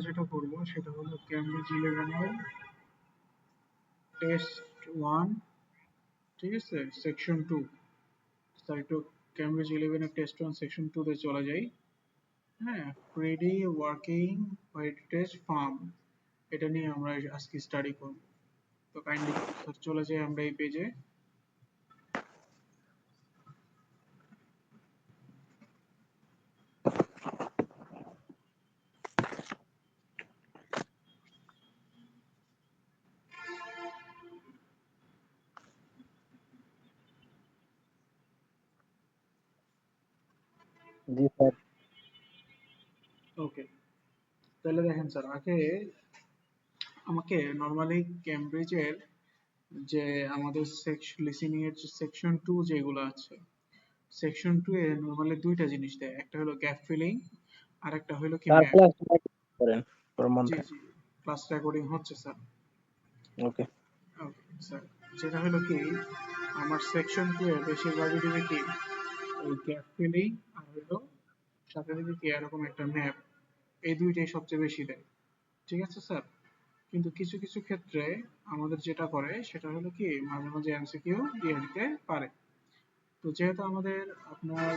যেটা করবো সেটা হলো ক্যামব্রিজ 11 এর টেস্ট 1, ঠিক আছে, সেকশন 2। তাই একটু ক্যামব্রিজ 11 এর টেস্ট 1 সেকশন 2 তে চলে যাই। হ্যাঁ, ফ্রেডি ওয়ার্কিং হেরিটেজ ফার্ম, এটা নিয়ে আমরা আজকে স্টাডি করব। তো কাইন্ডলি চলে যাই আমরা এই পেজে। জি স্যার। ওকে, তাহলে দেখেন স্যার, আগে আমাকে নর্মালি ক্যামব্রিজের যে আমাদের লিসেনিং এর যে সেকশন 2 যেগুলো আছে, সেকশন 2 এ নরমালি দুইটা জিনিস দেয়, একটা হলো গ্যাপ ফিলিং আর একটা হলো কি স্যার ম্যাপ। ক্লাস করেন পর জি মন্থে। জি, ক্লাস রেকর্ডিং হচ্ছে স্যার। ওকে ওকে স্যার, যেটা হলো কি আমার সেকশন 2 এ বেশিরভাগই দিবে কি ওই গ্যাপ ফিলিং আর হলো সাথে দিবে কি এরকম একটা ম্যাপ, এই দুইটাই সবচেয়ে বেশি দেয়। ঠিক আছে স্যার, কিন্তু কিছু কিছু ক্ষেত্রে আমাদের যেটা করে সেটা হলো কি মাঝে মাঝে এমসিকিউ দিয়ে দিতে পারে। তো যেহেতু আমাদের আপনার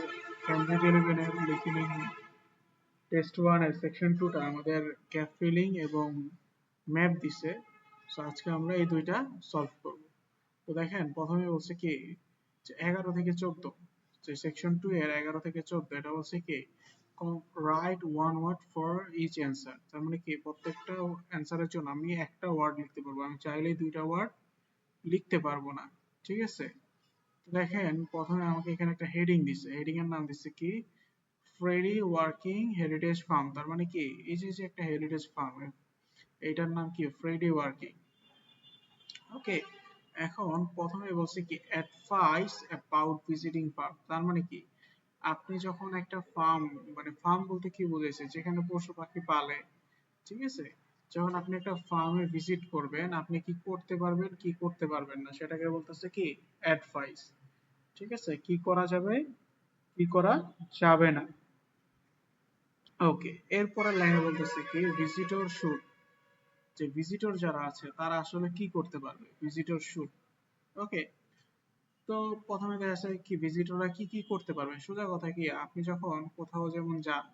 ক্যামব্রিজ 11 এর লিসেনিং টেস্ট 1 এর সেকশন 2 টা আমাদের গ্যাপ ফিলিং এবং ম্যাপ দিছে, সো আজকে আমরা এই দুইটা সলভ করব। তো দেখেন প্রথমে বলছে কি যে 11 থেকে 14, যে সেকশন 2 এর 11 থেকে 14 এটা বলছে কি write one word for each answer. তার মানে কি প্রত্যেকটা অ্যান্সারের জন্য আমি একটা ওয়ার্ড লিখতে পারবো, আমি চাইলেই দুইটা ওয়ার্ড লিখতে পারবো না। ঠিক আছে, দেখেন প্রথমে আমাকে এখানে একটা হেডিং দিছে, হেডিং এর নাম দিছে কি ফ্রেডি ওয়ার্কিং হেরিটেজ ফার্ম। তার মানে কি এই যে যে একটা হেরিটেজ ফার্ম, এইটার নাম কি ফ্রেডি ওয়ার্কিং। ওকে, এখন প্রথমে বলছে কি অ্যাডভাইস অ্যাবাউট ভিজিটিং ফার্ম। তার মানে কি আপনি যখন একটা ফার্ম, মানে ফার্ম বলতে কি বোঝাইছে যেখানে পশু পাখি পালে, ঠিক আছে, যখন আপনি একটা ফার্মে ভিজিট করবেন আপনি কি করতে পারবেন কি করতে পারবেন না সেটাকে বলতেছে কি অ্যাডভাইস। ঠিক আছে, কি করা যাবে কি করা যাবে না। ওকে, এরপরের লাইনে বলতেছে কি ভিজিটর শুড, যে ভিজিটর যারা আছে তারা আসলে কি করতে পারবে, ভিজিটর শুড। ওকে, তো প্রথমে দেখা যাচ্ছে কি ভিজিটররা কি কি করতে পারবে। সোজা কথা কি আপনি যখন কোথাও যেমন যান,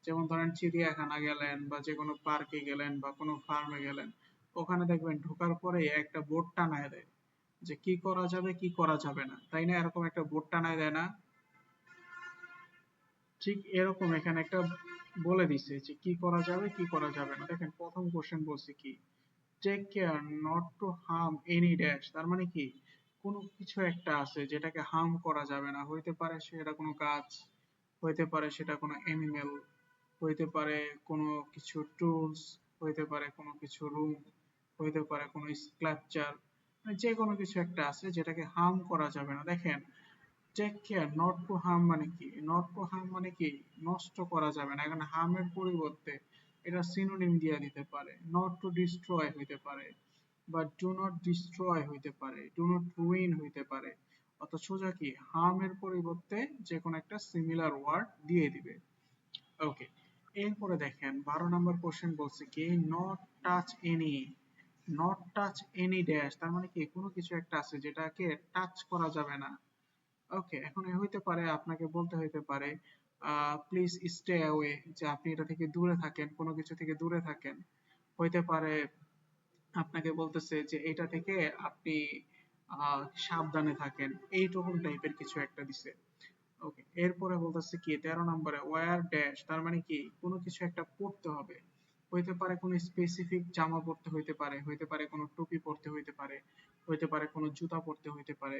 যেমন ধরেন চিড়িয়াখানা গেলেন বা যে কোনো পার্কে গেলেন বা কোনো ফার্মে গেলেন, ওখানে দেখবেন ঢোকার পরে একটা বোর্ড টানায় দেয় যে কি করা যাবে কি করা যাবে না, তাই না? এরকম একটা বোর্ড টানায় দেয় না? ঠিক এরকম এখানে একটা বলে দিছে যে কি করা যাবে কি করা যাবে না। দেখেন প্রথম কোশ্চেন বলছে কি take care not to harm any dash. তার মানে কি কোনো কিছু একটা আছে যেটাকে হার্ম করা যাবে না, হইতে পারে সেটা কোনো গাছ, হইতে পারে সেটা কোনো অ্যানিমেল, হইতে পারে কোনো কিছু টুলস, হইতে পারে কোনো কিছু রুম, হইতে পারে কোনো স্ক্লাপচার, যে কোনো কিছু একটা আছে যেটাকে হার্ম করা যাবে না। দেখেন take care not to harm মানে কি, নট টু হার্ম মানে কি নষ্ট করা যাবে না, এখানে হার্মের পরিবর্তে এটা সিনোনিম দিয়ে দিতে পারে, নট টু ডিস্ট্রয় হইতে পারে বা ডু নট ডিস্ট্রয় হইতে পারে, ডু নট রুইন হইতে পারে। অর্থাৎ সোজা কি হার্মের পরিবর্তে যে কোনো একটা সিমিলার ওয়ার্ড দিয়ে দিবে। ওকে, এরপরে দেখেন 12 নম্বর কোশ্চেন বলছে কি not touch any, not touch any dash. তার মানে কি কোনো কিছু একটা আছে যেটাকে টাচ করা যাবে না। ওকে, এখন এ হইতে পারে আপনাকে বলতে হইতে পারে প্লিজ স্টে অ্যাওয়ে, যে আপনি এটা থেকে দূরে থাকেন, কোনো কিছু থেকে দূরে থাকেন। হইতে পারে আপনাকে বলতেছে যে এটা থেকে আপনি সাবধানে থাকেন, এইরকম টাইপের কিছু একটা দিছে। ওকে, এরপরে বলতেছে কি 13 নম্বরে ওয়্যার ড্যাশ। তার মানে কি কোনো কিছু একটা পড়তে হবে, হইতে পারে কোনো স্পেসিফিক জামা পড়তে হইতে পারে, হইতে পারে কোনো টুপি পড়তে হইতে পারে, হইতে পারে কোনো জুতা পড়তে হইতে পারে,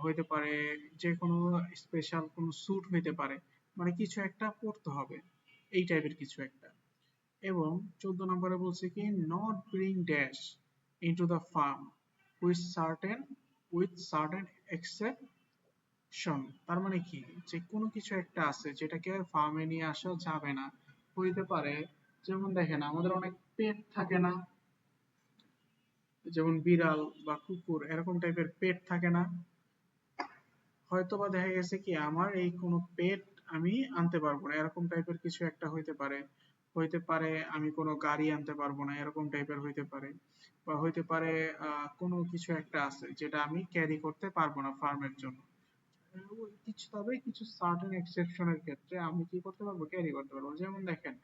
হইতে পারে যে কোনো স্পেশাল কোনো স্যুট হইতে পারে, মানে কিছু একটা পড়তে হবে, এই টাইপের কিছু একটা। এবং 14 নম্বরে বলছে কি not bring dash into the farm with certain exception. তার মানে কি যে কোনো কিছু একটা আছে যেটাকে ফার্মে নিয়ে আসা যাবে না। হইতে পারে যেমন দেখেন আমাদের অনেক পেট থাকে না, যেমন বিড়াল বা কুকুর এরকম টাইপের পেট থাকে না, হয়তোবা দেখা গেছে কি আমার এই কোনো পেট আমি আনতে পারবো না, এরকম টাইপের কিছু একটা হইতে পারে। হইতে পারে আমি কোনো গাড়ি আনতে পারবো না এরকম টাইপের হইতে পারে, বা হইতে পারে কোনো কিছু একটা আছে যেটা আমি ক্যারি করতে পারবো না ফার্মের জন্য। কিছু তবে কিছু সার্টেন এক্সেপশনের ক্ষেত্রে আমি কি করতে পারবো, ক্যারি করতে পারবো। যেমন দেখেন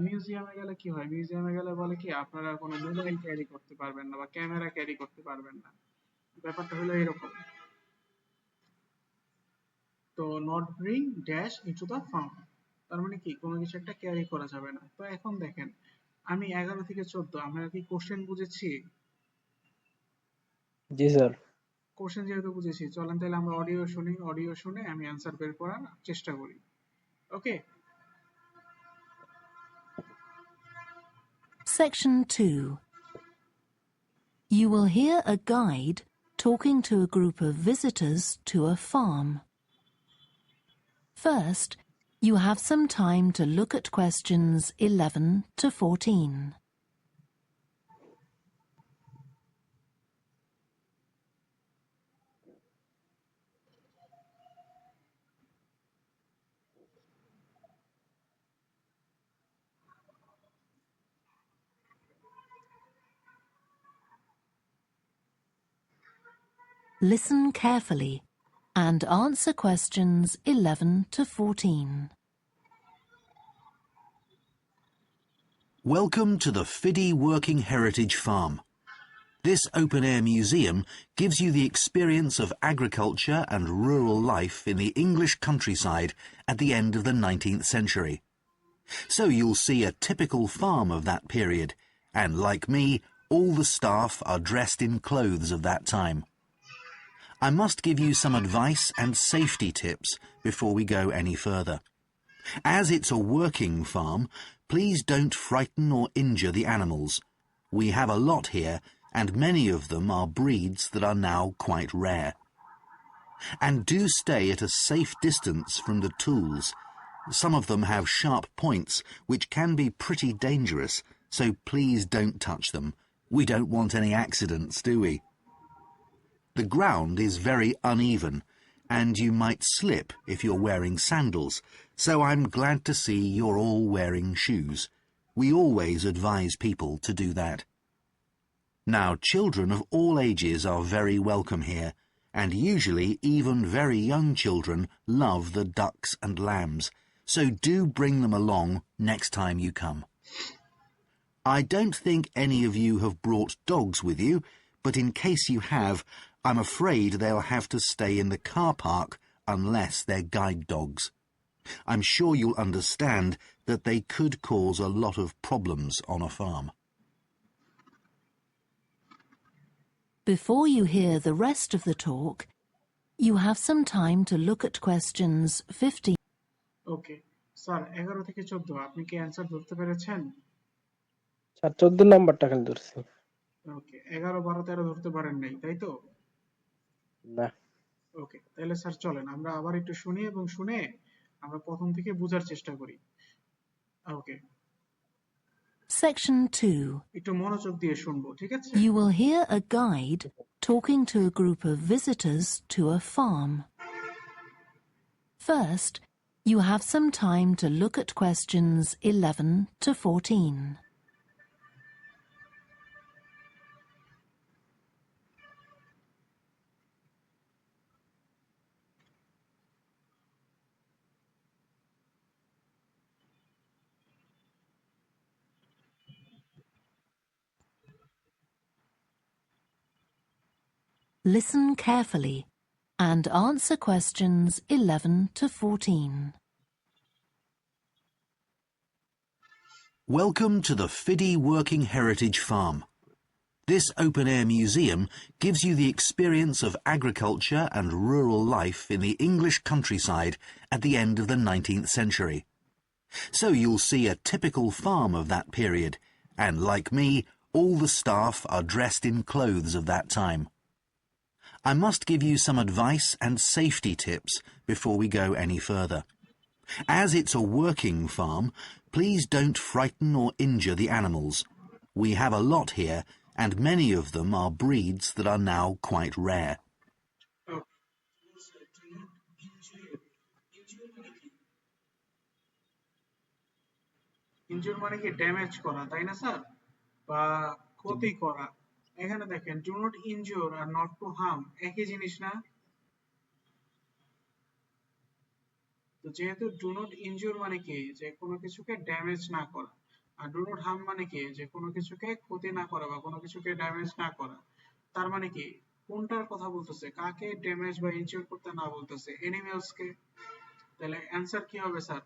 মিউজিয়ামে গেলে কি হয়, মিউজিয়ামে গেলে বলে কি আপনারা কোনো মোবাইল ক্যারি করতে পারবেন না বা ক্যামেরা ক্যারি করতে পারবেন না, ব্যাপারটা হলো এরকম। তো not bring dash into the farm, তার মানে কি কোনো কিছু একটা ক্যারি করা যাবে না। তো এখন দেখেন আমি 11 থেকে 14, আমরা কি কোশ্চেন বুঝেছি? জি স্যার। কোশ্চেন যেহেতু বুঝেছি, চলেন তাহলে আমরা অডিও শুনি, অডিও শুনে আমি অ্যান্সার বের করার চেষ্টা করি। ওকে। Section 2. You will hear a guide talking to a group of visitors to a farm. First, you have some time to look at questions 11 to 14. Listen carefully and answer questions 11 to 14. Welcome to the Fiddy Working Heritage Farm. This open-air museum gives you the experience of agriculture and rural life in the English countryside at the end of the 19th century. So you'll see a typical farm of that period, and like me, all the staff are dressed in clothes of that time. I must give you some advice and safety tips before we go any further. As it's a working farm, please don't frighten or injure the animals. We have a lot here, and many of them are breeds that are now quite rare. And do stay at a safe distance from the tools. Some of them have sharp points, which can be pretty dangerous, so please don't touch them. We don't want any accidents, do we? The ground is very uneven, and you might slip if you're wearing sandals, so I'm glad to see you're all wearing shoes. We always advise people to do that. Now, children of all ages are very welcome here, and usually even very young children love the ducks and lambs, so do bring them along next time you come. I don't think any of you have brought dogs with you, but in case you have, I'm afraid they'll have to stay in the car park unless they're guide dogs. I'm sure you'll understand that they could cause a lot of problems on a farm. Before you hear the rest of the talk, you have some time to look at questions 15. Okay sir, 11 থেকে 14 আপনি কি answer ধরতে পেরেছেন? Sir 14 নাম্বারটা খালি ধরছি। ওকে, 11, 12, 13 ধরতে পারেন নাই, তাই তো? না। ওকে, তাহলে স্যার চলেন আমরা আবার একটু শুনি এবং শুনে আমরা প্রথম থেকে বোঝার চেষ্টা করি। ওকে, Section 2. একটু মনোযোগ দিয়ে শুনবো, ঠিক আছে? You will hear a guide talking to a group of visitors to a farm. First, you have some time to look at questions 11 to 14. Listen carefully and answer questions 11 to 14. Welcome to the Fiddy Working Heritage Farm. This open-air museum gives you the experience of agriculture and rural life in the English countryside at the end of the 19th century. So you'll see a typical farm of that period, and like me, all the staff are dressed in clothes of that time. I must give you some advice and safety tips before we go any further. As it's a working farm, please don't frighten or injure the animals. We have a lot here, and many of them are breeds that are now quite rare. Injury মানে কি damage করা, তাই না sir, বা ক্ষতি করা। এখানে দেখেন do not injury are not to harm একই জিনিস না? তো যেহেতু ডু নট ইনজুর মানে কি যে কোনো কিছুকে ড্যামেজ না করা, আর ডু নট হার্ম মানে কি যে কোনো কিছুকে ক্ষতি না করা বা কোনো কিছুকে ড্যামেজ না করা, তার মানে কি কোনটার কথা বলতেছে, কাকে ড্যামেজ বা ইনজুর করতে না বলতেছে? এনিমেলস কে। তাহলে অ্যানসার কি হবে স্যার?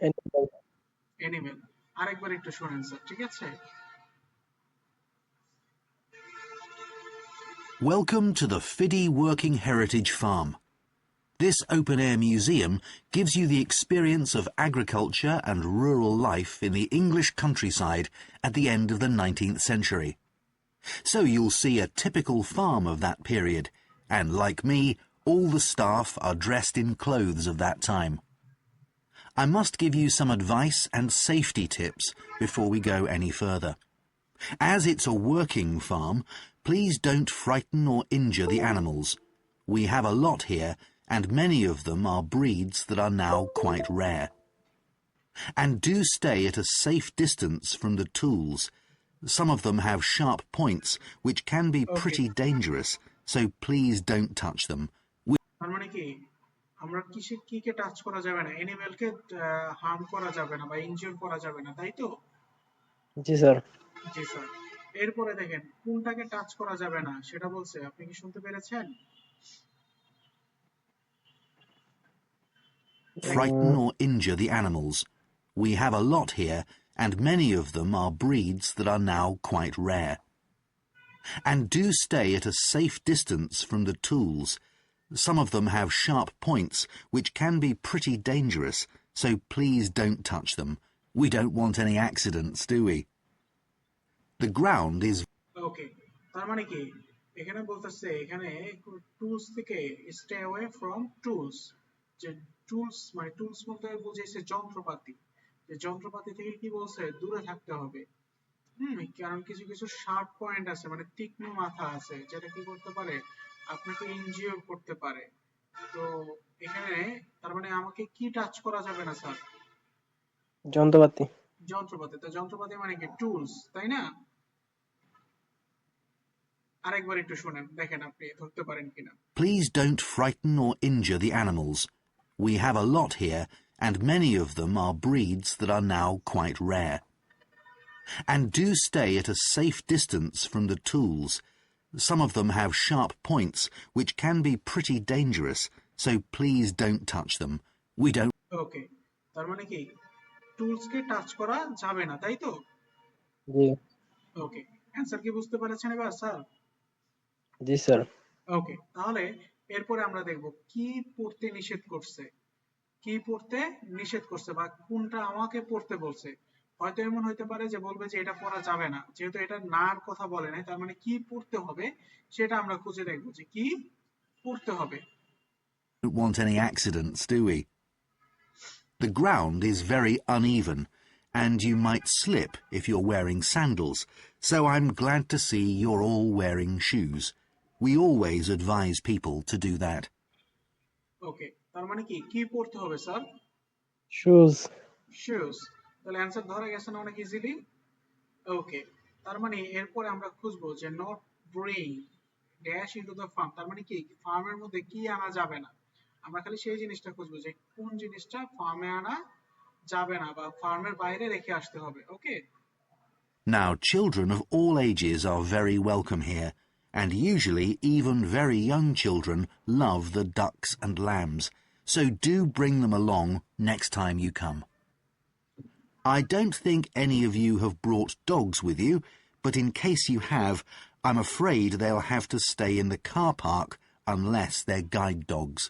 Animal. এনিমেল। আরেকবার একটু শুনেন স্যার, ঠিক আছে? Welcome to the Fiddy Working Heritage Farm. This open-air museum gives you the experience of agriculture and rural life in the English countryside at the end of the 19th century. So you'll see a typical farm of that period, and like me, all the staff are dressed in clothes of that time. I must give you some advice and safety tips before we go any further. As it's a working farm, please don't frighten or injure the animals. We have a lot here, and many of them are breeds that are now quite rare. And do stay at a safe distance from the tools. Some of them have sharp points, which can be pretty dangerous, so please don't touch them. তার মানে কি আমরা কি কে touch করা যাবে না, এনিমেলকে harm করা যাবে না বা ইনজিওর করা যাবে না, তাই তো? জি স্যার। জি স্যার। এরপরে দেখেন কোনটাকে টাচ করা যাবে না সেটা বলছে, আপনি কি শুনতে পেরেছেন? Frighten or injure the animals. We have a lot here, and many of them are breeds that are now quite rare. And do stay at a safe distance from the tools. Some of them have sharp points, which can be pretty dangerous, so please don't touch them. We don't want any accidents, do we? The ground is ওকে, তার মানে কি এখানে বলতেছে এখানে tools থেকে stay away from tools. যে tools মানে tools বলতে বুঝাইছে যন্ত্রপাতি, যে যন্ত্রপাতি থেকে কি বলছে দূরে থাকতে হবে। কারণ কিছু কিছু শার্প পয়েন্ট আছে, মানে তীক্ষ্ণ মাথা আছে, যেটা কি করতে পারে, আপনাকে ইনজিওর করতে পারে। তো এখানে তার মানে আমাকে কি টাচ করা যাবে না স্যার? যন্ত্রপাতি। যন্ত্রপাতি। তো যন্ত্রপাতি মানে কি টুলস, তাই না? আরেকবার একটু শুনেন, দেখেন আপনি ধরতে পারেন কিনা। please don't frighten or injure the animals. We have a lot here, and many of them are breeds that are now quite rare. And do stay at a safe distance from the tools. Some of them have sharp points, which can be pretty dangerous, so please don't touch them. We don't ওকে, তার মানে কি tools কে touch করা যাবে না, তাই তো? জি। ওকে, answer কি বুঝতে পেরেছেন এবার স্যার? জি স্যার। ওকে, তাহলে এরপরে আমরা দেখব কি পড়তে নিষেধ করছে, কি পড়তে নিষেধ করছে বা কোনটা আমাকে পড়তে বলছে। হয়তো এমন হইতে পারে যে বলবে যে এটা পড়া যাবে না, যেহেতু এটা নার কথা বলে নাই, তার মানে কি পড়তে হবে সেটা আমরা খুঁজে দেখব যে কি পড়তে হবে। want any accidents, do we? The ground is very uneven, and you might slip if you're wearing sandals, so I'm glad to see you're all wearing shoes. We always advise people to do that. ওকে, তার মানে কি কি পড়তে হবে sir? Shoes. Shoes. তাহলে answer ধরা গেছে না অনেক ইজিলি। ওকে, তার মানে এরপরে আমরা খুঁজবো যে not bring dash into the farm, তার মানে কি ফার্মের মধ্যে কি আনা যাবে না। আমরা খালি সেই জিনিসটা খুঁজবো যে কোন জিনিসটা ফার্মে আনা যাবে না বা ফার্মের বাইরে রেখে আসতে হবে। ওকে। Now, children of all ages are very welcome here, and usually even very young children love the ducks and lambs, so do bring them along next time you come. I don't think any of you have brought dogs with you, but in case you have, I'm afraid they'll have to stay in the car park unless they're guide dogs.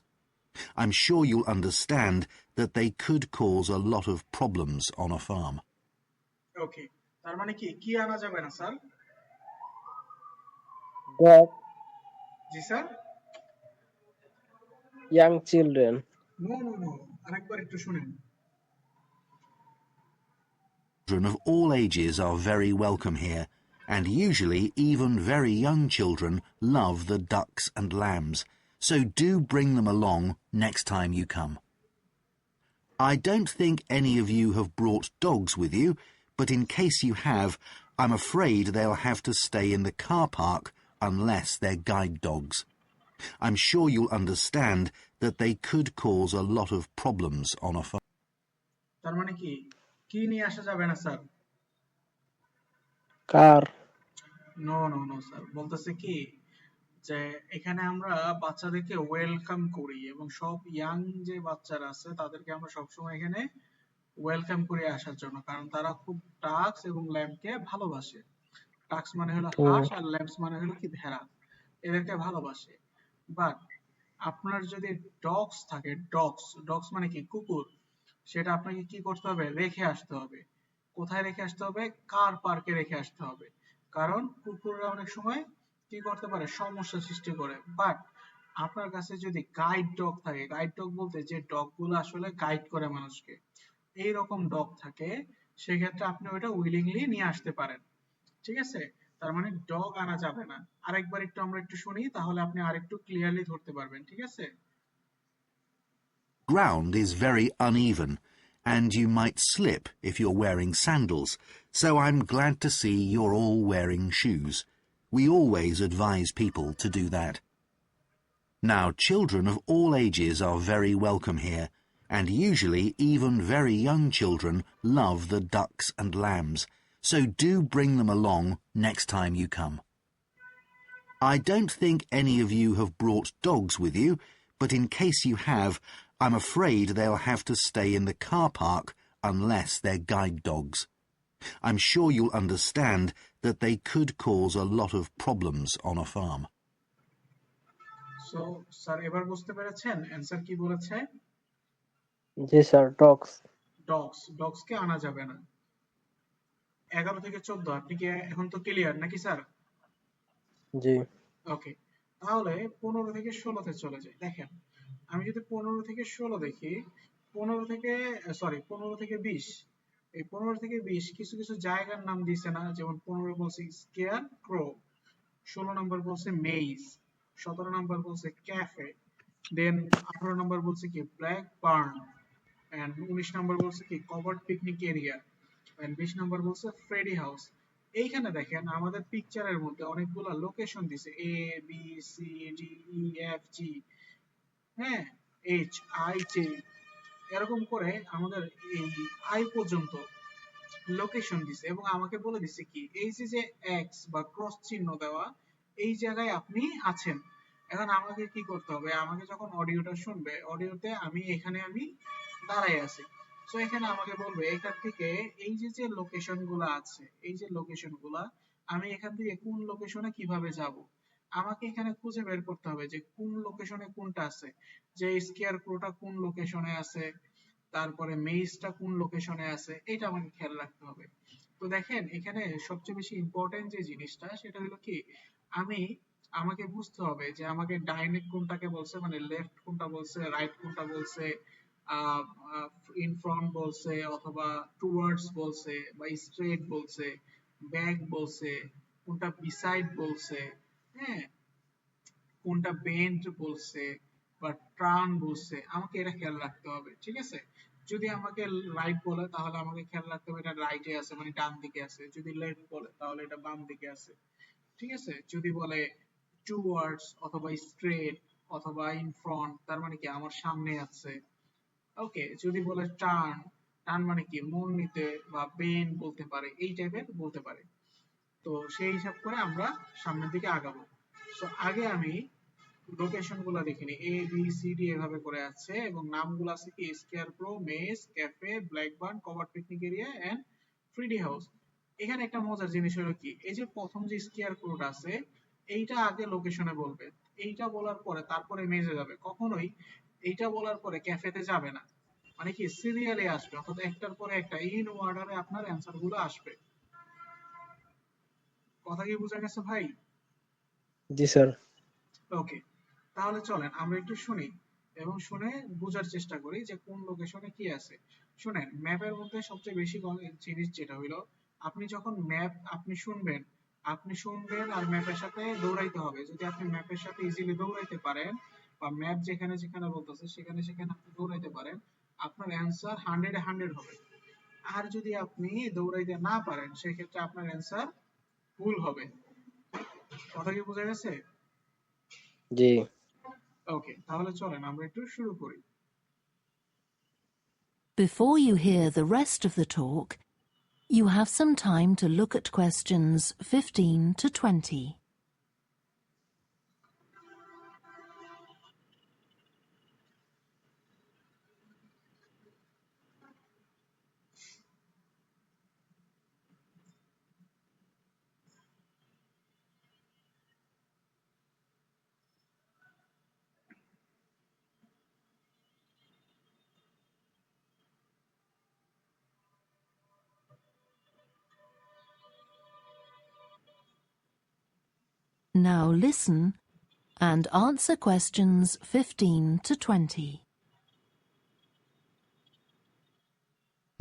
I'm sure you'll understand that they could cause a lot of problems on a farm. ওকে, তার মানে কি কি আনা যাবে না sir? Dog, জি sir. Young children. No, আরেকবার একটু শুনেন। Children of all ages are very welcome here, and usually even very young children love the ducks and lambs, so do bring them along next time you come. I don't think any of you have brought dogs with you, but in case you have, I'm afraid they'll have to stay in the car park unless they're guide dogs. I'm sure you'll understand that they could cause a lot of problems on a farm. তার মানে কি কি নিয়ে আসা যাবে না sir? car, no no no sir, বলতেছে কি যে এখানে আমরা বাচ্চাদেরকে ওয়েলকাম করি এবং সব ইয়াং যে বাচ্চারা আছে তাদেরকে আমরা সবসময় এখানে ওয়েলকাম করে আসার জন্য, কারণ তারা খুব টাক্স এবং ল্যাম্পকে ভালোবাসে। টাক্স মানে হলো হাঁস আর ল্যাম্পস মানে হলো কি ভেড়া, এদেরকে ভালোবাসে। বাট আপনার যদি ডগস থাকে, ডগস ডগস মানে কি কুকুর, সেটা আপনাকে কি করতে হবে? রেখে আসতে হবে। কোথায় রেখে আসতে হবে? কার পার্কে রেখে আসতে হবে, কারণ কুকুররা অনেক সময় কি করতে পারে? সমস্যা সৃষ্টি করে। বাট আপনার কাছে যদি গাইড ডগ থাকে, গাইড ডগ বলতে যে ডগ গুলো আসলে গাইড করে মানুষকে, এইরকম ডগ থাকে, সেক্ষেত্রে আপনি ওইটা উইলিংলি নিয়ে আসতে পারেন। ঠিক আছে? তার মানে ডগ আনা যাবে না। আরেকবার আমরা একটু শুনি, তাহলে আপনি আরেকটু ক্লিয়ারলি ধরতে পারবেন। ঠিক আছে? Ground is very uneven, and you might slip if you're wearing sandals, so I'm glad to see you're all wearing shoes. We always advise people to do that. Now, children of all ages are very welcome here, and usually even very young children love the ducks and lambs, so do bring them along next time you come. I don't think any of you have brought dogs with you, but in case you have, I'm afraid they'll have to stay in the car park unless they're guide dogs. I'm sure you'll understand that they could cause a lot of problems on a farm. So sir এবার বুঝতে পেরেছেন answer কি বলেছে? জি sir, dogs, dogs, ডগসকে আনা যাবে না। 11 থেকে 14 আপনি কি এখন তো ক্লিয়ার নাকি স্যার? জি, ওকে, তাহলে 15 থেকে 16তে চলে যাই। দেখেন, আমি যদি 15 থেকে 16 দেখি, 15 থেকে 20, এই 15 থেকে 20 কিছু কিছু জায়গার নাম দিছে না? যেমন 15 বলছে স্কেয়ার ক্রো, 16 নম্বর বলছে মেইজ, 17 নম্বর বলছে ক্যাফে, দেন 18 নম্বর বলছে কি ব্ল্যাক বার্ন, এন্ড 19 নম্বর বলছে কি কভার্ড পিকনিক এরিয়া, এন্ড 20 নম্বর বলছে ফ্রেডি হাউস। এইখানে দেখেন আমাদের পিকচারের মধ্যে অনেকগুলো লোকেশন দিছে, A B C D E F G, হ্যাঁ, এইচ আই জে, এরকম করে আমাদের এই আই পর্যন্ত লোকেশন দিছে এবং আমাকে বলে দিছে কি এই যে এক্স বা ক্রস চিহ্ন দেওয়া, এই জায়গায় আপনি আছেন। এখন আমাকে কি করতে হবে? আমাকে যখন অডিওটা শুনবে, অডিওতে আমি এখানে দাঁড়ায় আছি। সো এখানে আমাকে বলবে এখান থেকে এই যে লোকেশন গুলা আছে, এই যে লোকেশন গুলা, আমি এখান থেকে কোন লোকেশনে কিভাবে যাব, আমাকে এখানে খুঁজে বের করতে হবে যে কোন লোকেশনে কোনটা আছে, যে স্কেয়ার ক্রোটা কোন লোকেশনে আছে, তারপরে মেইজটা কোন লোকেশনে আছে, এটা আমাকে খেয়াল রাখতে হবে। তো দেখেন এখানে সবচেয়ে বেশি ইম্পর্টেন্ট যে জিনিসটা সেটা হলো কি, আমাকে বুঝতে হবে যে আমাকে ডাইনে কোনটাকে বলছে, মানে লেফট কোনটা বলছে, রাইট কোনটা বলছে, ইন ফ্রন্ট বলছে অথবা টুয়ার্ডস বলছে বা স্ট্রেট বলছে, ব্যাক বলছে, কোনটা বিসাইড বলছে, হ্যাঁ, কোনটা বেন্ড বলছে বা টার্ন বলছে, আমাকে এটা খেয়াল রাখতে হবে। ঠিক আছে? যদি আমাকে রাইট বলে তাহলে আমাকে খেয়াল রাখতে হবে এটা রাইটে আছে মানে ডান দিকে আছে, যদি লেফট বলে তাহলে এটা বাম দিকে আছে। ঠিক আছে? যদি বলে টুয়ার্ডস অথবা স্ট্রেট অথবা ইন ফ্রন্ট, তার মানে কি আমার সামনে আছে। ওকে, যদি বলে টার্ন, টার্ন মানে কি মোড় নিতে বা বেন্ড বলতে পারে, এই টাইপের বলতে পারে। তো সেই হিসাব করে আমরা সামনের দিকে আগাবো। সো আগে আমি লোকেশন গুলা দেখিনি, এ বি সি ডি এভাবে করে আছে এবং নামগুলো আছে কি square pro, maze, cafe, Blackburn, cover picnic area and ফ্রিডি হাউস। এখানে একটা মজার জিনিস হলো কি, এই যে প্রথম যে স্কেয়ার প্রোটা আছে এইটা আগে লোকেশনে বলবে, এইটা বলার পরে তারপরে মেজে যাবে, কখনোই এইটা বলার পরে ক্যাফেতে যাবে না। মানে কি সিরিয়ালে আসবে, অর্থাৎ একটার পরে একটা ইন অর্ডারে আপনার অ্যানসার গুলো আসবে। কথা কি বোঝা গেছে ভাই? জি স্যার, ওকে, তাহলে চলেন আমরা একটু শুনি এবং শুনে বোঝার চেষ্টা করি যে কোন লোকেশনে কি আছে। শুনেন, ম্যাপের মধ্যে সবচেয়ে বেশি জিনিস যেটা হইলো, আপনি যখন ম্যাপ আপনি শুনবেন আর ম্যাপের সাথে দৌড়াইতে হবে। যদি আপনি ম্যাপের সাথে ইজিলি দৌড়াইতে পারেন বা ম্যাপ যেখানে যেখানে বলতেছে সেখানে সেখানে আপনি দৌড়াইতে পারেন, আপনার অ্যান্সার 100 হবে। আর যদি আপনি দৌড়াইতে না পারেন সেক্ষেত্রে আপনার অ্যান্সার ভুল হবে। কথা কি বোঝা গেছে? জি। ওকে, তাহলে চলেন আমরা একটু শুরু করি। Before you hear the rest of the talk, you have some time to look at questions 15 to 20. Now listen and answer questions 15 to 20.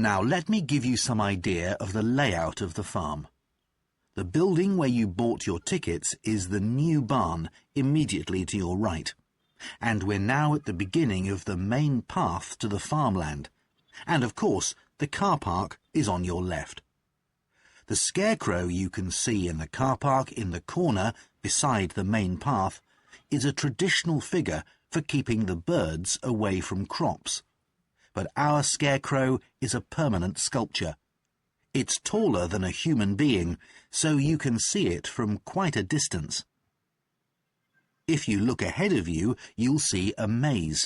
Now let me give you some idea of the layout of the farm. The building where you bought your tickets is the new barn immediately to your right. And we're now at the beginning of the main path to the farmland. And of course, the car park is on your left. The scarecrow you can see in the car park in the corner beside the main path is a traditional figure for keeping the birds away from crops. But our scarecrow is a permanent sculpture. It's taller than a human being, so you can see it from quite a distance. If you look ahead of you, you'll see a maze.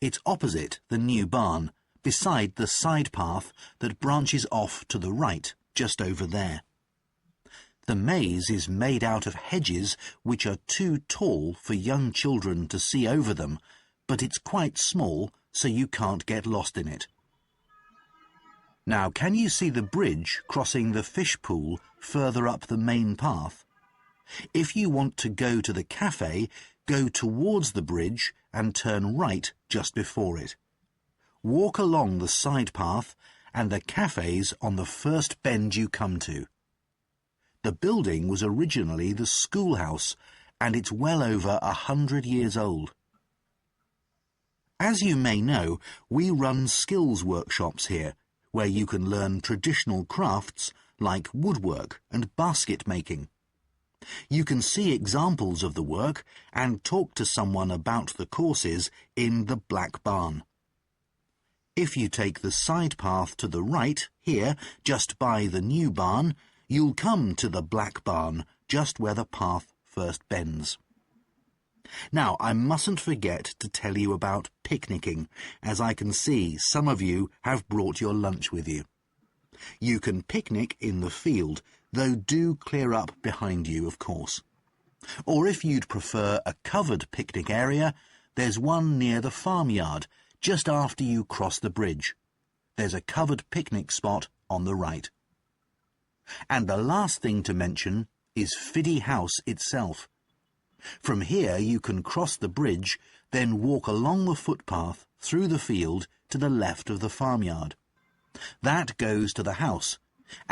It's opposite the new barn, beside the side path that branches off to the right, just over there. The maze is made out of hedges which are too tall for young children to see over them, but it's quite small, so you can't get lost in it. Now, can you see the bridge crossing the fish pool further up the main path? If you want to go to the cafe, go towards the bridge and turn right just before it. Walk along the side path and the cafe's on the first bend you come to. The building was originally the schoolhouse, and it's well over 100 years old. As you may know, we run skills workshops here, where you can learn traditional crafts like woodwork and basket making. You can see examples of the work and talk to someone about the courses in the Black Barn. If you take the side path to the right, here, just by the new barn, you'll come to the Black Barn, just where the path first bends. Now, I mustn't forget to tell you about picnicking, as I can see some of you have brought your lunch with you. You can picnic in the field, though do clear up behind you, of course. Or if you'd prefer a covered picnic area, there's one near the farmyard, just after you cross the bridge. There's a covered picnic spot on the right. And the last thing to mention is Fiddy House itself. From here you can cross the bridge, then walk along the footpath through the field to the left of the farmyard. That goes to the house,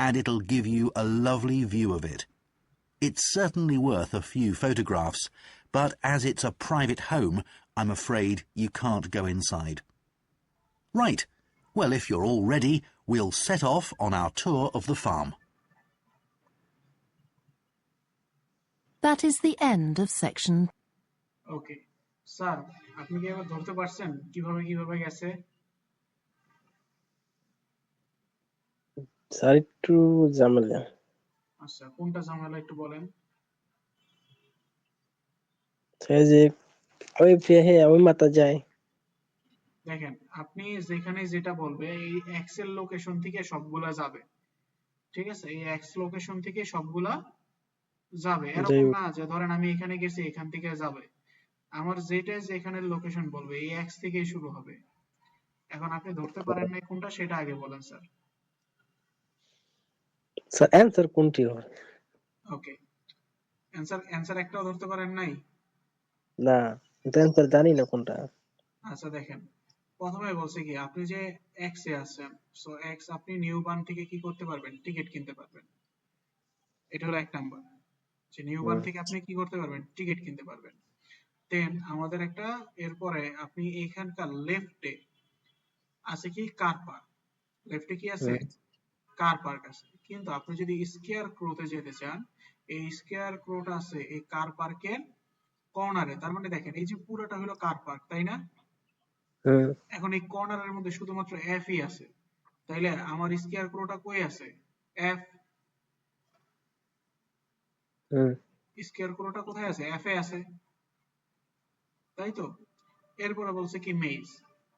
and it'll give you a lovely view of it. It's certainly worth a few photographs, but as it's a private home, I'm afraid you can't go inside. Right, well, if you're all ready, we'll set off on our tour of the farm. That is the end of section. Okay sir, আপনি কি এবার ধরতে পারছেন কিভাবে কিভাবে গেছে? Sir একটু ঝামেলা। আচ্ছা, কোনটা ঝামেলা একটু বলেন। এই যে ওই মাথা যায়। দেখেন, আপনি যেখানে যেটা বলবে এই এক্সেল লোকেশন থেকে সবগুলা যাবে, ঠিক আছে? এই এক্স লোকেশন থেকে সবগুলা যাবে, এরকম না যে ধরেন আমি এখানে গেছি এখান থেকে যাবে। আমার যেটা যেখানে লোকেশন বলবে এই এক্স থেকেই শুরু হবে। এখন আপনি ধরতে পারেন না কোনটা, সেটা আগে বলেন স্যার। স্যার অ্যানসার কোনটি হয়? ওকে, অ্যানসার একটাও ধরতে পারেন নাই? না, অ্যানসার জানি না কোনটা। আচ্ছা দেখেন, প্রথমে বলছে কি আপনি যে এক্স এ আছেন, সো এক্স আপনি নিউ বার্ন থেকে কি করতে পারবেন? টিকিট কিনতে পারবেন। এটা হলো এক নাম্বার, যে নিউ বার্ন থেকে আপনি কি করতে পারবেন? টিকিট কিনতে পারবেন। দেন আমাদের একটা এরপরে আপনি এইখানকার লেফটে আছে কি কার পার্ক, লেফটে কি আছে হুম কার পার্ক আছে। কিন্তু আপনি যদি স্কেয়ার ক্রোতে যেতে চান, এই স্কেয়ার ক্রোটা আছে এই কার পার্কের কর্নারে। তার মানে দেখেন এই যে পুরোটা হলো কার পার্ক, তাই না? হুম এখন এই কর্নারের মধ্যে শুধুমাত্র এফই আছে, তাইলে আমার স্কেয়ার ক্রোটা কই আছে? এফ। হুম স্কেয়ার ক্রোটা কোথায় আছে? এফ এ আছে, তাই তো? এরপরে বলছে কি মেজ,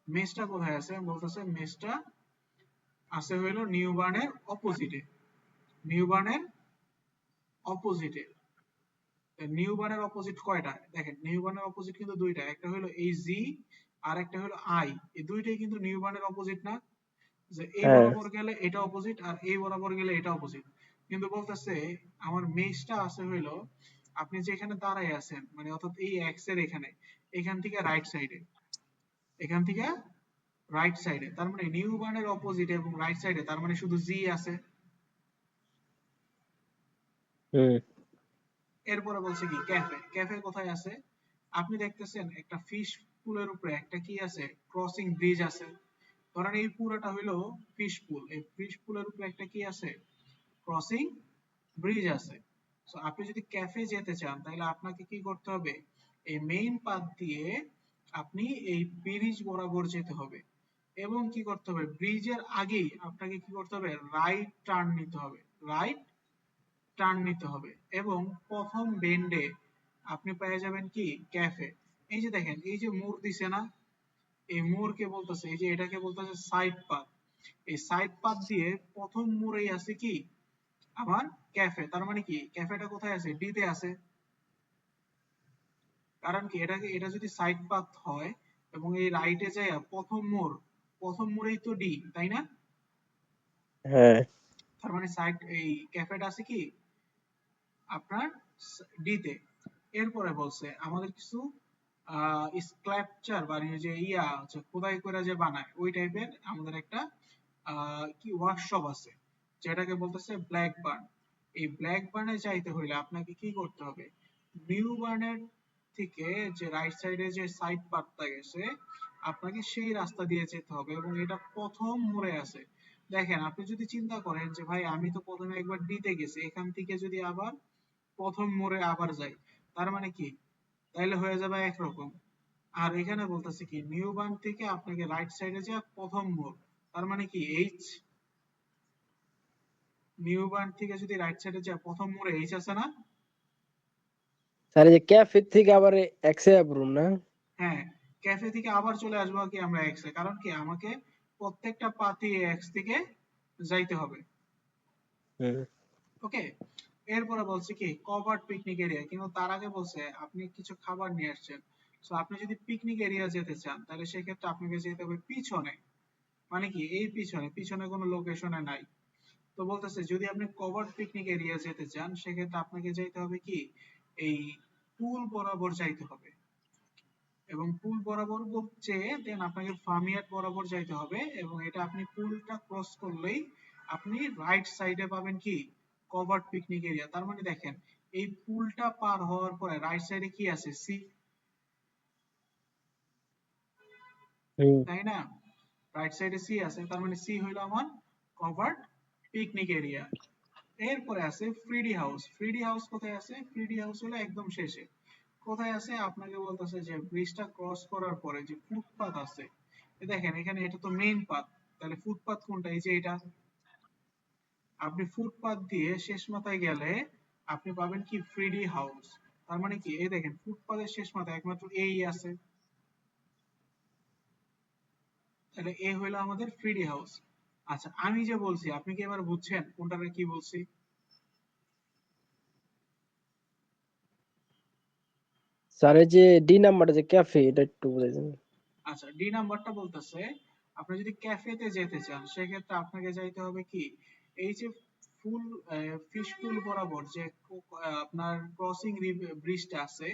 মেজটা কোথায় আছে? বলতেছে মেজটা আছে হইলো নিউ বার্নের অপোজিটে, নিউ বার্নের অপোজিটে। নিউ বার্নের অপোজিট কয়টা? দেখেন নিউ বার্নের অপোজিট কিন্তু দুইটা, একটা হলো এই জি আর একটা হলো আই। এই দুইটাই কিন্তু নিউ বার্নের অপোজিট না? যে এই হ্যাঁ বরাবর গেলে এটা অপোজিট আর এই বরাবর গেলে এটা অপোজিট। কিন্তু বলতেছে আমার মেজটা আছে হইলো আপনি যেখানে দাঁড়ায় আছেন, মানে অর্থাৎ এই এক্স এর এখানে, এখান থেকে রাইট সাইডে, এখান থেকে রাইট সাইডে। তার মানে নিউ বার্নের অপোজিট এবং রাইট সাইডে, তার মানে শুধু জি আছে। হুম এরপরে বলছে কি ক্যাফে, ক্যাফে কোথায় আছে? আপনি দেখতেছেন একটা ফিশ পুলের উপরে একটা কি আছে? ক্রসিং ব্রিজ আছে। ধরেন এই পুরোটা হইলো ফিশ পুল, এই ফিশ পুলের উপরে একটা কি আছে? ক্রসিং ব্রিজ আছে। সো আপনি যদি ক্যাফে যেতে চান তাহলে আপনাকে কি করতে হবে? এই মেইন পাথ দিয়ে আপনি এই ব্রিজ বরাবর যেতে হবে এবং কি করতে হবে? ব্রিজের আগেই আপনাকে কি করতে হবে? রাইট টার্ন নিতে হবে, রাইট টার্ন নিতে হবে। এবং প্রথম বেন্ডে আপনি পেয়ে যাবেন কি ক্যাফে। এই যে দেখেন এই যে মোড় দিছে না, এই মোড়কে বলতেছে, এই যে এটাকে বলতেছে সাইড পাথ। এই সাইড পাথ দিয়ে প্রথম মোড়েই আছে কি আমার ক্যাফে। তার মানে কি ক্যাফেটা কোথায় আছে? ডি তে আছে। কারণ কি এটা যদি সাইড পাথ হয় এবং এই রাইটে যায় প্রথম মোড়, প্রথম মোড়েই তো ডি, তাই না? হ্যাঁ তার মানে সাইড এই ক্যাফেটা আছে কি আপনার ডি তে। এরপরে বলছে আমাদের কিছু স্ক্ল্যাপচার বানিয়ে যে ইয়া হচ্ছে খোদাই করে যে বানায় ওই টাইপের আমাদের একটা কি ওয়ার্কশপ আছে, যেটাকে বলতেছে ব্ল্যাক বার্ন। এই ব্ল্যাক বার্নে যাইতে হইলে আপনাকে কি করতে হবে? নিউ বার্নের থেকে যে রাইট সাইডে যে সাইড পাথটা গেছে আপনাকে সেই রাস্তা দিয়ে যেতে হবে এবং এটা প্রথম মোড়ে আছে। দেখেন আপনি যদি চিন্তা করেন যে ভাই আমি তো প্রথমে একবার দিতে গেছি, এখান থেকে যদি আবার প্রথম মোড়ে আবার যাই, তার মানে কি তাইলে হয়ে যাবে একরকম। আর এখানে বলতেছে কি নিউ বার্ন থেকে আপনাকে রাইট সাইডে যা প্রথম মোড়, তার মানে কি এইচ। নিউ বার্ন থেকে যদি রাইট সাইডে যা প্রথম মোড়ে এইচ আছে না? স্যার এই যে ক্যাফে থেকে আবার এক্সে রুম না? হ্যাঁ, ক্যাফে থেকে আবার চলে আসবো কি আমরা এক্স এ, কারণ কি আমাকে প্রত্যেকটা পাতি এক্স থেকে যাইতে হবে। হুম ওকে। এরপরে বলছে কি কভার্ড পিকনিক এরিয়া, কিন্তু তার আগে বলছে আপনি কিছু খাবার নিয়ে আসছেন। সো আপনি যদি পিকনিক এরিয়া যেতে চান তাহলে সেক্ষেত্রে আপনাকে যেতে হবে পিছনে। মানে কি এই পিছনে, পিছনে কোনো লোকেশনে নাই। তো বলতেছে যদি আপনি কভার্ড পিকনিক এরিয়া যেতে চান সেক্ষেত্রে আপনাকে যেতে হবে কি এই পুল বরাবর যাইতে হবে এবং পুল বরাবর চেয়ে দেন আপনাকে ফার্মিয়াট বরাবর যাইতে হবে এবং এটা আপনি পুলটা ক্রস করলেই আপনি রাইট সাইডে পাবেন কি কভার্ড পিকনিক এরিয়া। তার মানে দেখেন এই পুলটা পার হওয়ার পরে রাইট সাইডে কি আছে? সি, হুম তাই না? রাইট সাইডে সি আছে, তার মানে সি হইলো আমার কভার্ড পিকনিক এরিয়া। এরপরে আছে ফ্রিডি হাউস। ফ্রিডি হাউস কোথায় আছে? ফ্রিডি হাউস হলো একদম শেষে। কোথায় আছে? আপনাকে বলতেছে যে ব্রিজটা ক্রস করার পরে যে ফুটপাত আছে, দেখেন এখানে এটা তো মেইন পাথ, তাহলে ফুটপাত কোনটা? এই যে এটা। আপনি ফুটপাত দিয়ে শেষ মাথায় গেলে আপনি পাবেন কি ফ্রিডি হাউস। তার মানে কি এই দেখেন ফুটপাতের শেষ মাথায় একমাত্র এই আছে, তাহলে এ হইলো আমাদের ফ্রিডি হাউস। আচ্ছা আমি যে বলছি আপনি কি এবার বুঝছেন কোনটারে কি বলছি? স্যার এই যে ডি নাম্বার যে ক্যাফে এটা একটু বুঝাইছেন। আচ্ছা ডি নাম্বারটা বলতেছে আপনি যদি ক্যাফেতে যেতে চান সেক্ষেত্রে আপনাকে যাইতে হবে কি এই যে ফুল ফিশ পুল বরাবর যে আপনার ক্রসিং ব্রিজটা আছে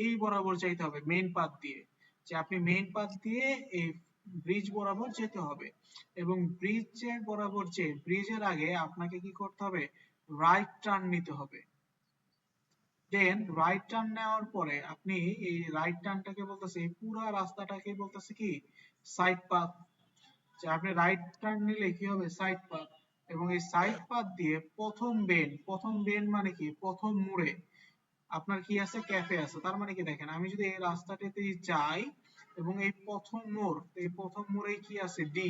এই বরাবর যাইতে হবে মেইন পাথ দিয়ে। যে আপনি মেইন পাথ দিয়ে এই ব্রিজ বরাবর যেতে হবে এবং ব্রিজের বরাবর যে ব্রিজের আগে আপনাকে কি করতে হবে? রাইট টার্ন নিতে হবে। দেন রাইট টার্ন নেওয়ার পরে আপনি এই রাইট টার্নটাকে বলতেছে এই পুরো রাস্তাটাকে বলতেছে কি সাইড পাথ। যে আপনি রাইট টার্ন নিলে কি হবে, সাইড পাথ, এবং এই সাইড পাথ দিয়ে প্রথম বেন মানে কি প্রথম মোড়ে আপনার কি আছে, ক্যাফে আছে। তার মানে কি দেখেন, আমি যদি এই রাস্তাটাতে যাই এবং এই প্রথম মোড়ে কি আছে, ডি,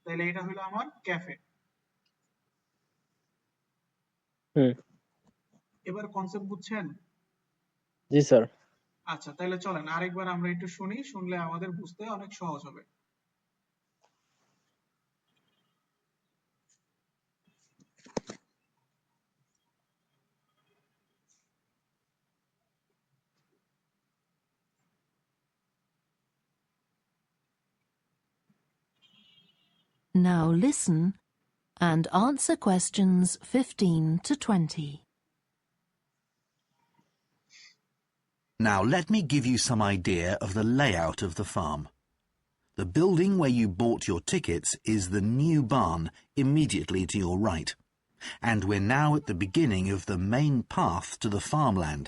তাহলে এটা হলো আমার ক্যাফে। হুম। এবার কনসেপ্ট বুঝছেন? জি স্যার। আচ্ছা, তাহলে চলেন আরেকবার আমরা একটু শুনি, শুনলে আমাদের বুঝতে অনেক সহজ হবে। Now listen and answer questions 15 to 20. Now let me give you some idea of the layout of the farm. The building where you bought your tickets is the new barn immediately to your right. And we're now at the beginning of the main path to the farmland.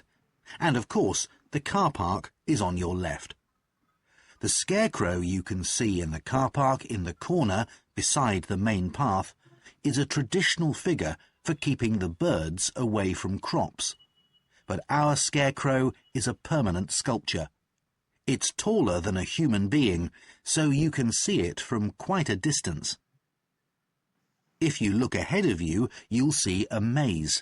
And of course, the car park is on your left. The scarecrow you can see in the car park in the corner beside the main path is a traditional figure for keeping the birds away from crops. But our scarecrow is a permanent sculpture. It's taller than a human being, so you can see it from quite a distance. If you look ahead of you, you'll see a maze.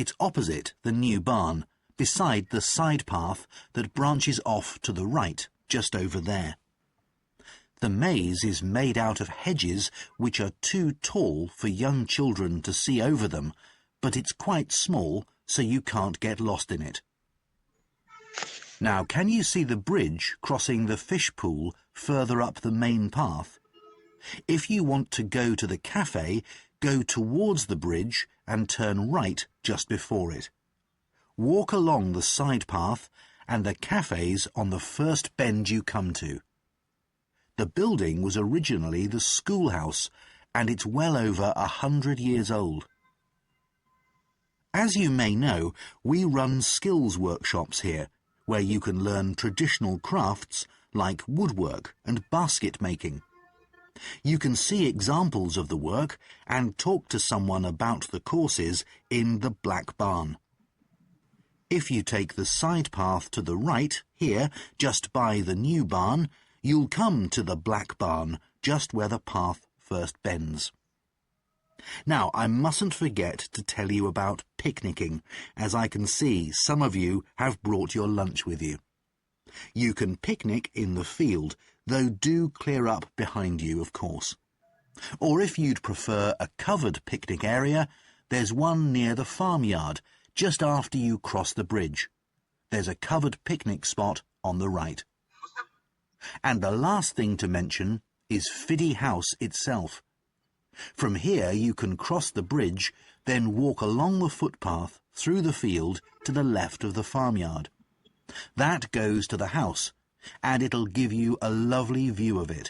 It's opposite the new barn, beside the side path that branches off to the right, just over there. The maze is made out of hedges which are too tall for young children to see over them, but it's quite small, so you can't get lost in it. Now, can you see the bridge crossing the fish pool further up the main path? If you want to go to the cafe, go towards the bridge and turn right just before it. Walk along the side path and the cafe's on the first bend you come to. The building was originally the schoolhouse, and it's well over 100 years old. As you may know, we run skills workshops here, where you can learn traditional crafts like woodwork and basket making. You can see examples of the work and talk to someone about the courses in the Black Barn. If you take the side path to the right, here, just by the new barn, you'll come to the Black Barn, just where the path first bends. Now, I mustn't forget to tell you about picnicking, as I can see some of you have brought your lunch with you. You can picnic in the field, though do clear up behind you, of course. Or if you'd prefer a covered picnic area, there's one near the farmyard, just after you cross the bridge. There's a covered picnic spot on the right. And the last thing to mention is Fiddy House itself. From here you can cross the bridge, then walk along the footpath through the field to the left of the farmyard. That goes to the house, and it'll give you a lovely view of it.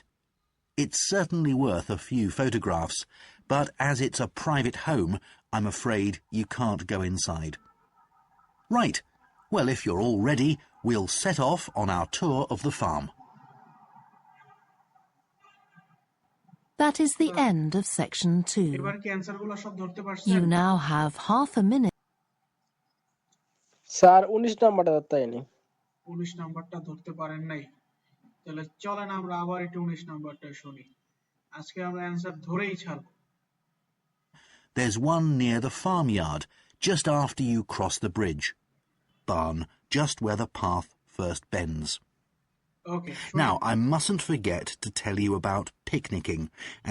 It's certainly worth a few photographs, but as it's a private home, I'm afraid you can't go inside. Right, well, if you're all ready, we'll set off on our tour of the farm. That is the end of section 2. এবার কি answer গুলো সব ধরতে পারছেন? You now have half a minute. Sir 19 নাম্বারটা ধরতে 19 নাম্বারটা ধরতে পারেন নাই? তাহলে চলেন আমরা আবার একটু 19 নাম্বারটা শুনি। আজকে আমরা অ্যানসার ধরেই ছাড়ব। There's one near the farmyard, just after you cross the bridge. Barn, just where the path first bends. Okay. Now, I mustn't forget to tell you about picnicking,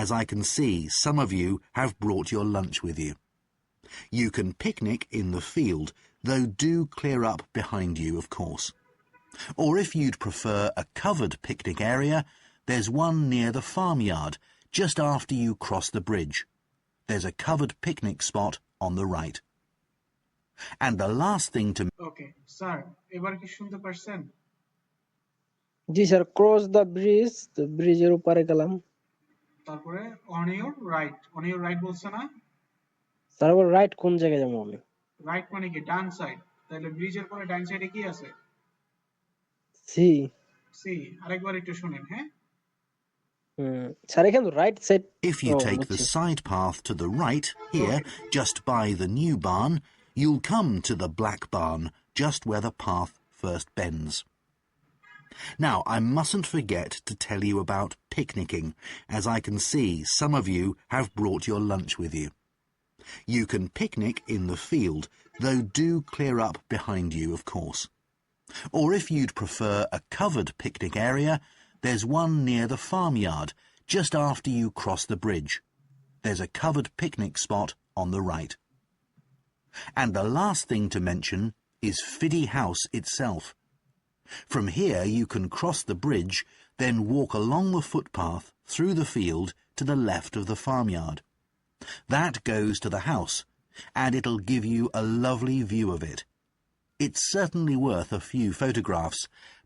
as I can see some of you have brought your lunch with you. You can picnic in the field, though do clear up behind you, of course. Or if you'd prefer a covered picnic area, there's one near the farmyard, just after you cross the bridge. There's a covered picnic spot on the right. And the last thing to... Okay, sir, এবার কি শুনতে পারছেন? জি sir, cross the bridge, ব্রিজের উপরে গেলাম। তারপরে on your right বলছে না? স্যার আবার রাইট কোন জায়গায় যাবো আমি? রাইট মানে কি ডান সাইড, তাহলে ব্রিজের পরে ডান সাইডে কি আছে? সি। সি। আরেকবার একটু শুনেন, হ্যাঁ? স্যার এখানে রাইট সাইড If you ও take the বুঝছি side path to the right, here, Okay. just by the new barn, you'll come to the black barn, just where the path first bends. Now, I mustn't forget to tell you about picnicking, as I can see some of you have brought your lunch with you. You can picnic in the field, though do clear up behind you, of course. Or if you'd prefer a covered picnic area, there's one near the farmyard, just after you cross the bridge. There's a covered picnic spot on the right. And the last thing to mention is Fiddy House itself. From here you can cross the bridge, then walk along the footpath through the field to the left of the farmyard. That goes to the house, and it'll give you a lovely view of it. It's certainly worth a few photographs,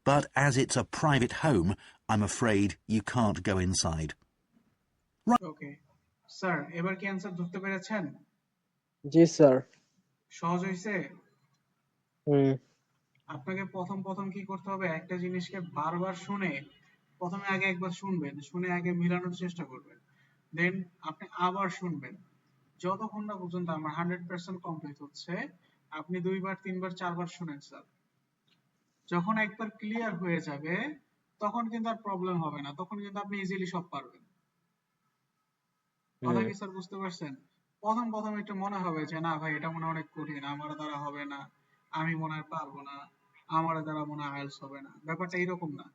but as it's a private home, I'm afraid you can't go inside. Okay sir, এবার কি answer ধরতে পেরেছেন? জি sir সহজ হয়েছে? হুম আপনাকে প্রথম প্রথম কি করতে হবে, একটা জিনিসকে বারবার শুনে প্রথমে আগে একবার শুনবেন, শুনে আগে মিলানোর চেষ্টা করবেন, দেন আপনি আবার শুনবেন, যতক্ষণ না পর্যন্ত আমার 100% কমপ্লিট হচ্ছে। আপনি 2বার 3বার 4বার শুনেন স্যার, যখন একবার ক্লিয়ার হয়ে যাবে তখন কিন্তু আর প্রবলেম হবে না, তখন কিন্তু আপনি ইজিলি সব পারবেন। কথা কি স্যার বুঝতে পারছেন? প্রথম প্রথম একটু মনে হবে যে না ভাই এটা মনে হয় অনেক কঠিন, আমার দ্বারা হবে না, আমি মনে হয় পারবো না, আমার দ্বারা মনে হয় আইএলটিএস হবে না। ব্যাপারটা এরকম না।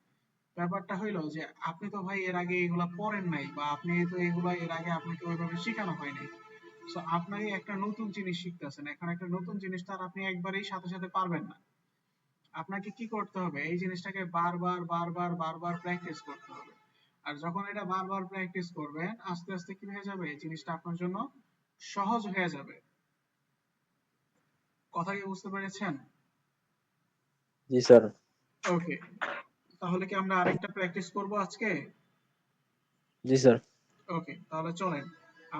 ব্যাপারটা হইলো যে আপনি তো ভাই এর আগে এগুলা পড়েন নাই, বা আপনি তো এগুলা এর আগে আপনাকে ওইভাবে শেখানো হয়নি। সো আপনাকে একটা নতুন জিনিস শিখতেছেন, এখন একটা নতুন জিনিস তো আর আপনি একবারেই সাথে সাথে পারবেন না। আপনাকে কি করতে হবে, এই জিনিসটাকে বারবার বারবার বারবার প্র্যাকটিস করতে হবে। আর যখন এটা বারবার প্র্যাকটিস করবেন, আস্তে আস্তে কি হয়ে যাবে, এই জিনিসটা আপনার জন্য সহজ হয়ে যাবে। কথা কি বুঝতে পেরেছেন? জি স্যার ওকে, তাহলে কি আমরা আরেকটা প্র্যাকটিস করব আজকে? জি স্যার ওকে, তাহলে চলেন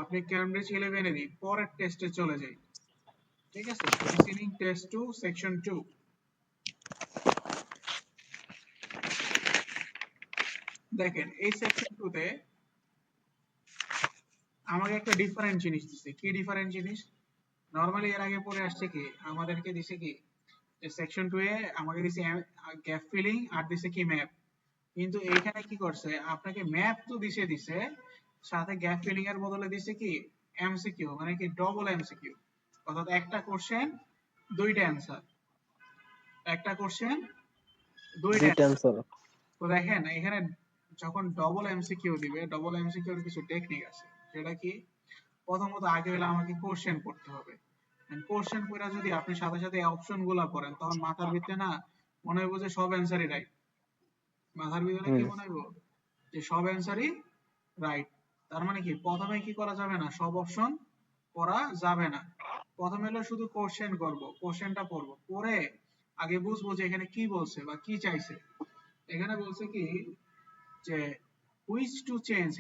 আপনি ক্যামব্রিজ 11 এরই পরের টেস্টে চলে যাই। ঠিক আছে, লিসেনিং টেস্ট 2 সেকশন 2। দেখেন এই সেকশন 2 তে আমাকে একটা ডিফারেন্ট জিনিস দিছে। কি ডিফারেন্ট জিনিস? নরমালি এর আগে পড়ে আসছে কি, আমাদেরকে দিছে কি যে সেকশন 2 এ আমাকে দিছে গ্যাপ ফিলিং আর দিছে কি ম্যাপ। কিন্তু এইখানে কি করছে, আপনাকে ম্যাপ তো দিছে সাথে গ্যাপ ফিলিং এর বদলে দিছে কি এমসিকিউ, মানে কি ডবল এমসিকিউ, অর্থাৎ একটা কোশ্চেন দুইটা অ্যান্সার, একটা কোশ্চেন দুইটা দুইটা অ্যান্সার। অ্যান্সার তো দেখেন এখানে যখন ডবল এমসিকিউ দিবে, ডবল এমসিকিউ এর কিছু টেকনিক আছে। সেটা কি, প্রথমত আগে হলো আমাকে কোশ্চেন পড়তে হবে। কোশ্চেন পড়া যদি আপনি সাথে সাথে অপশন গুলা পড়েন, তখন মাথার ভিতরে না মনে হইব যে সব অ্যান্সারই রাইট। মাথার ভিতরে কি মনে হইব যে সব অ্যান্সারই রাইট। তার মানে কি, প্রথমে কি করা যাবে না, সব অপশন পড়া যাবে না। প্রথমে হলো শুধু কোশ্চেন করব, কোশ্চেনটা পড়ব, পড়ে আগে বুঝবো যে এখানে কি বলছে বা কি চাইছে। এখানে বলছে কি যে which two changes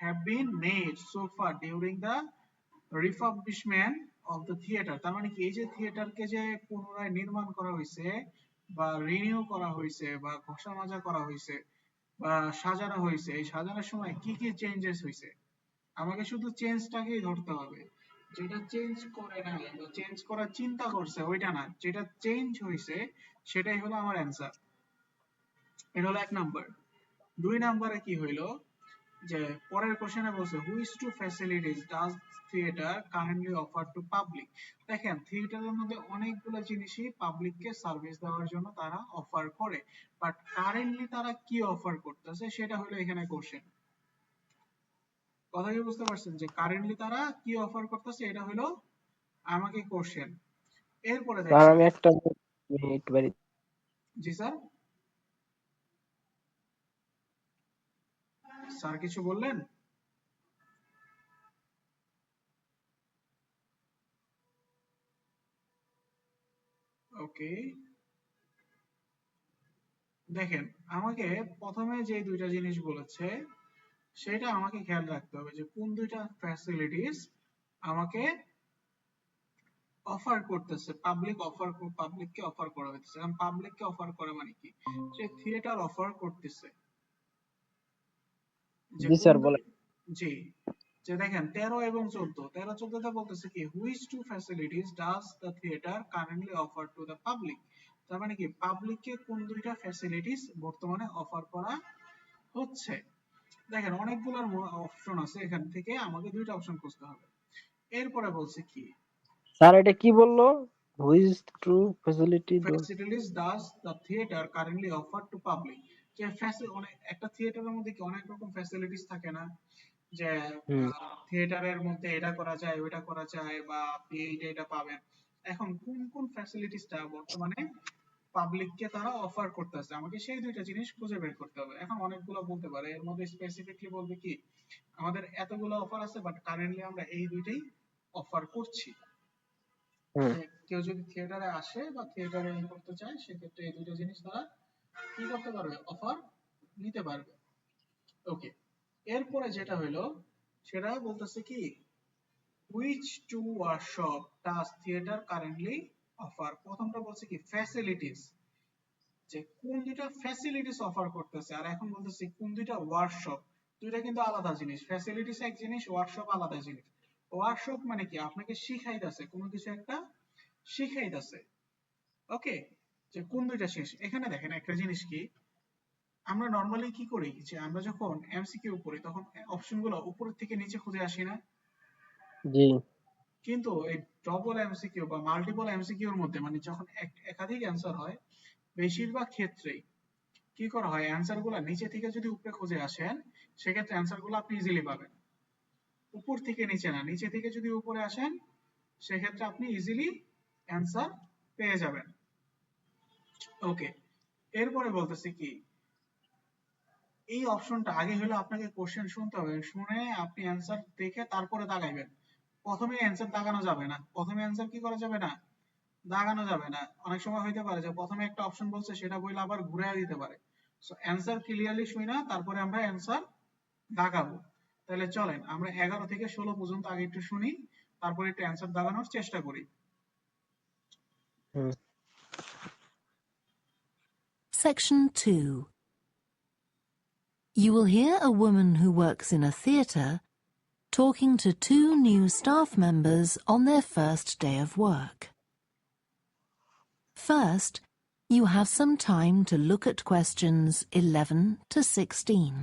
have been made so far during the refurbishment of the theater। তার মানে কি, এই যে থিয়েটারকে যে পুনরায় নির্মাণ করা হয়েছে বা রিনিউ করা হয়েছে বা ঘষা মাজা করা হয়েছে বা সাজানো হয়েছে, এই সাজানোর সময় কি কি চেঞ্জেস হয়েছে, আমাকে শুধু চেঞ্জটাকেই ধরতে হবে। যেটা চেঞ্জ করে নাই বা চেঞ্জ করার চিন্তা করছে ওইটা না, যেটা চেঞ্জ হয়েছে সেটাই হলো আমার অ্যান্সার। এটা হলো 1 নাম্বার। 2 নাম্বারে কি হইলো, যে পরের কোশ্চেনে বলছে which two facilities does theatre currently offer to public. দেখেন থিয়েটারের মধ্যে অনেকগুলো জিনিসই পাবলিককে সার্ভিস দেওয়ার জন্য তারা অফার করে, বাট কারেন্টলি তারা কি অফার করতেছে সেটা হলো এখানে কোশ্চেন। কথা কি বুঝতে পারছেন, যে কারেন্টলি তারা কি অফার করতেছে এটা হলো আমাকে কোশ্চেন। এরপরে স্যার দেখেন। আমি একটা মিনিট বাড়ি জি স্যার, স্যার কিছু বললেন? ওকে, দেখেন আমাকে প্রথমে যে দুইটা জিনিস বলেছে সেটা আমাকে খেয়াল রাখতে হবে, যে কোন দুইটা ফ্যাসিলিটিস আমাকে অফার করতেছে, পাবলিককে অফার করা হচ্ছে। কারণ পাবলিককে অফার করা মানে কি, যে থিয়েটার অফার করতেছে, যে জি কোন স্যার বলেন। জি, যে দেখেন 13 এবং 14, 13-14 তে বলতেছে কি, which two facilities does the theatre currently offer to the public. তার মানে কি, পাবলিককে কোন দুইটা ফ্যাসিলিটিস বর্তমানে অফার করা হচ্ছে। দেখেন অনেকগুলো অপশন আছে, এখান থেকে আমাকে দুইটা অপশন খুঁজতে হবে। এরপরে বলছে কি, স্যার এটা কি বললো? Which two facility do? facilities does the theater currently offer to public। যে অনেক একটা থিয়েটারের মধ্যে কি অনেক রকম ফ্যাসিলিটিস থাকে না, যে হুম থিয়েটারের মধ্যে এটা করা যায় ওইটা করা যায়, বা আপনি এইটা এটা পাবেন। এখন কোন কোন ফ্যাসিলিটিসটা বর্তমানে পাবলিককে তারা অফার করতেছে, আমাকে সেই দুইটা জিনিস খুঁজে বের করতে হবে। এখন অনেকগুলো বলতে পারে, এর মধ্যে স্পেসিফিকলি বলবে কি, আমাদের এতগুলো অফার আছে বাট কারেন্টলি আমরা এই দুইটাই অফার করছি। হুম যে কেউ যদি থিয়েটারে আসে বা থিয়েটারে করতে চায়, সেক্ষেত্রে এই দুইটা জিনিস তারা কি করতে পারবে, অফার নিতে পারবে। ওকে, এরপরে যেটা হলো সেটা বলতেছে কি, which two workshop does theatre currently offer. প্রথমটা বলছে কি ফ্যাসিলিটিস, যে কোন দুইটা ফ্যাসিলিটিস অফার করতেছে, আর এখন বলতেছে কোন দুইটা ওয়ার্কশপ। দুইটা কিন্তু আলাদা জিনিস, ফ্যাসিলিটিস এক জিনিস, ওয়ার্কশপ আলাদা জিনিস। ওয়ার্কশপ মানে কি, আপনাকে শিখাইতেছে কোনো কিছু একটা, শিখাইতেছে। ওকে, যে কোন দুইটা শেষ। এখানে দেখেন একটা জিনিস কি, আমরা নর্মালি কি করি, যে আমরা যখন এমসিকিউ করি তখন অপশনগুলো উপরের থেকে নিচে খুঁজে আসি না, জি কিন্তু এই ডবল এমসিকিউ বা মাল্টিপল এমসিকিউর মধ্যে, মানে যখন একাধিক অ্যান্সার হয়, বেশিরভাগ ক্ষেত্রেই কি করা হয়, অ্যান্সার গুলা নিচে থেকে যদি উপরে খুঁজে আসেন, সেক্ষেত্রে অ্যান্সার গুলো আপনি ইজিলি পাবেন। উপর থেকে নিচে না, নিচে থেকে যদি উপরে আসেন, সেক্ষেত্রে আপনি ইজিলি অ্যান্সার পেয়ে যাবেন। ওকে, এরপরে বলতেছি কি, এই অপশনটা আগে হলো আপনাকে কোশ্চেন শুনতে হবে, শুনে আপনি অ্যান্সার দেখে তারপরে দাগাইবেন। প্রথমে অ্যান্সার দাগানো যাবে না, প্রথমে অ্যান্সার কি করা যাবে না, দাগানো যাবে না। অনেক সময় হইতে পারে যে প্রথমে একটা অপশন বলছে, সেটা বইলে আবার ঘুরাইয়া দিতে পারে। সো অ্যান্সার ক্লিয়ারলি শুই না, তারপরে আমরা অ্যান্সার দাগাবো। তাহলে চলেন আমরা 11 থেকে 16 পর্যন্ত আগে একটু শুনি, তারপরে একটু অ্যান্সার দাগানোর চেষ্টা করি। হুম Section 2. You will hear a woman who works in a theatre talking to two new staff members on their first day of work. First, you have some time to look at questions 11 to 16.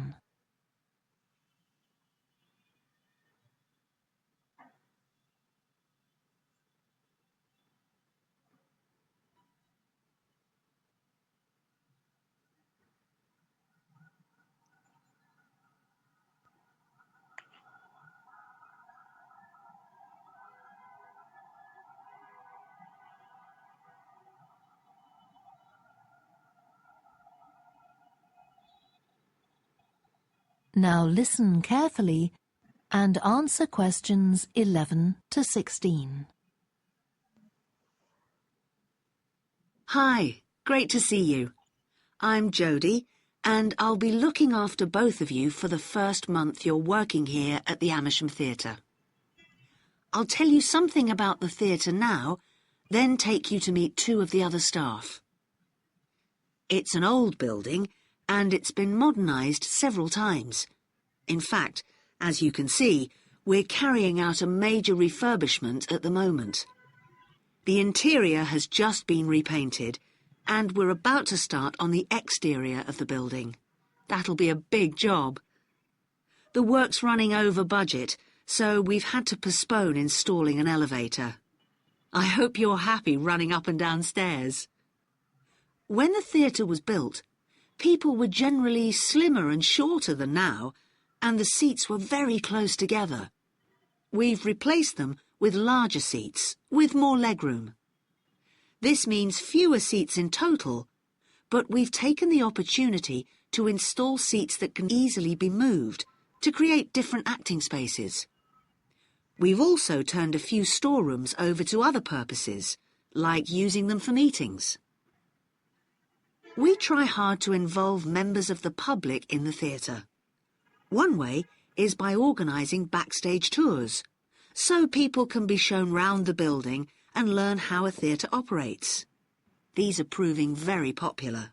Now listen carefully and answer questions 11 to 16. Hi, great to see you. I'm Jodie, and I'll be looking after both of you for the first month you're working here at the Amersham Theatre. I'll tell you something about the theatre now, then take you to meet two of the other staff. It's an old building, and it's been modernised several times. In fact, as you can see, we're carrying out a major refurbishment at the moment. The interior has just been repainted, and we're about to start on the exterior of the building. That'll be a big job. The work's running over budget, so we've had to postpone installing an elevator. I hope you're happy running up and down stairs. When the theatre was built, people were generally slimmer and shorter than now, and the seats were very close together. We've replaced them with larger seats, with more legroom. This means fewer seats in total, but we've taken the opportunity to install seats that can easily be moved to create different acting spaces. We've also turned a few storerooms over to other purposes, like using them for meetings. We try hard to involve members of the public in the theatre. One way is by organising backstage tours, so people can be shown round the building and learn how a theatre operates. These are proving very popular.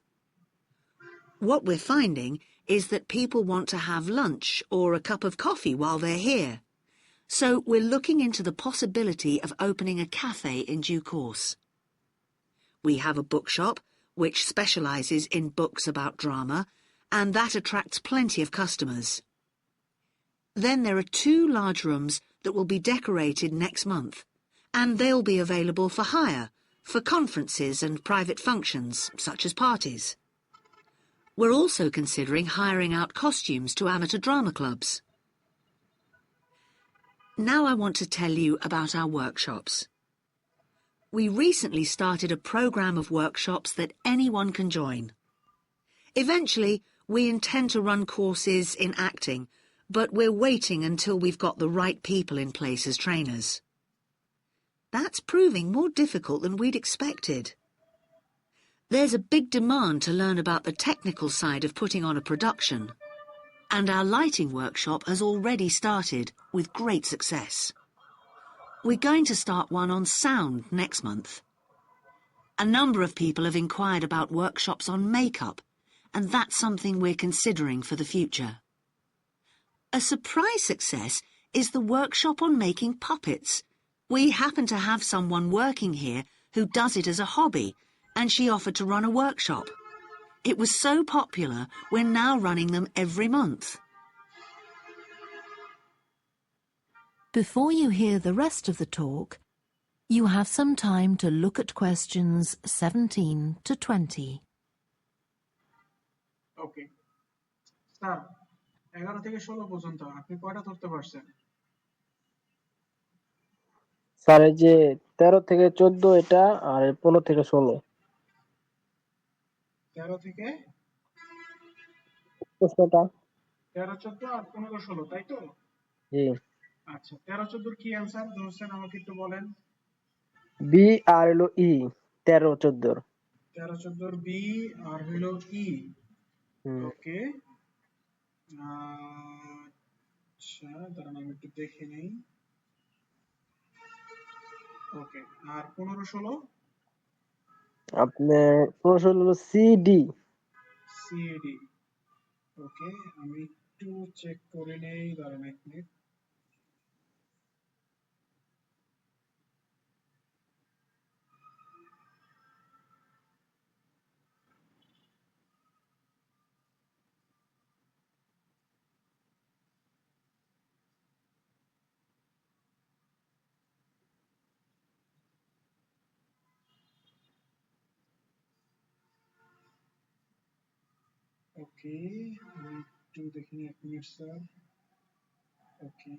What we're finding is that people want to have lunch or a cup of coffee while they're here. So we're looking into the possibility of opening a cafe in due course. We have a bookshop, which specialises in books about drama, and that attracts plenty of customers. Then there are 2 large rooms that will be decorated next month, and they'll be available for hire, for conferences and private functions, such as parties. We're also considering hiring out costumes to amateur drama clubs. Now I want to tell you about our workshops. We recently started a programme of workshops that anyone can join. Eventually, we intend to run courses in acting, but we're waiting until we've got the right people in place as trainers. That's proving more difficult than we'd expected. There's a big demand to learn about the technical side of putting on a production, and our lighting workshop has already started with great success. We're going to start one on sound next month. A number of people have inquired about workshops on makeup, and that's something we're considering for the future. A surprise success is the workshop on making puppets. We happen to have someone working here who does it as a hobby, and she offered to run a workshop. It was so popular, we're now running them every month. Before you hear the rest of the talk, you have some time to look at questions 17 to 20. Okay sir 11 থেকে 16 পর্যন্ত আপনি কয়টা ধরতে পারছেন? Sir এই যে 13 থেকে 14 এটা আর 15 থেকে 16 13 থেকে প্রশ্নটা 13 14 আর 15 16 তাই তো? জি আচ্ছা 13 14 কি অ্যানসার ধরছেন আমাকে একটু বলেন। বি আর হলো ই 13 14 13 14 বি আর হলো ই। ওকে আচ্ছা দাঁড়ান আমি একটু দেখে নেই। ওকে আর 15 16 আপনার 15 হলো সি ডি সিএডি। ওকে আমি একটু চেক করে নেই, দাঁড়ান এক মিনিট। ওকে আমি একটু দেখে নিই, এক মিনিট স্যার। ওকে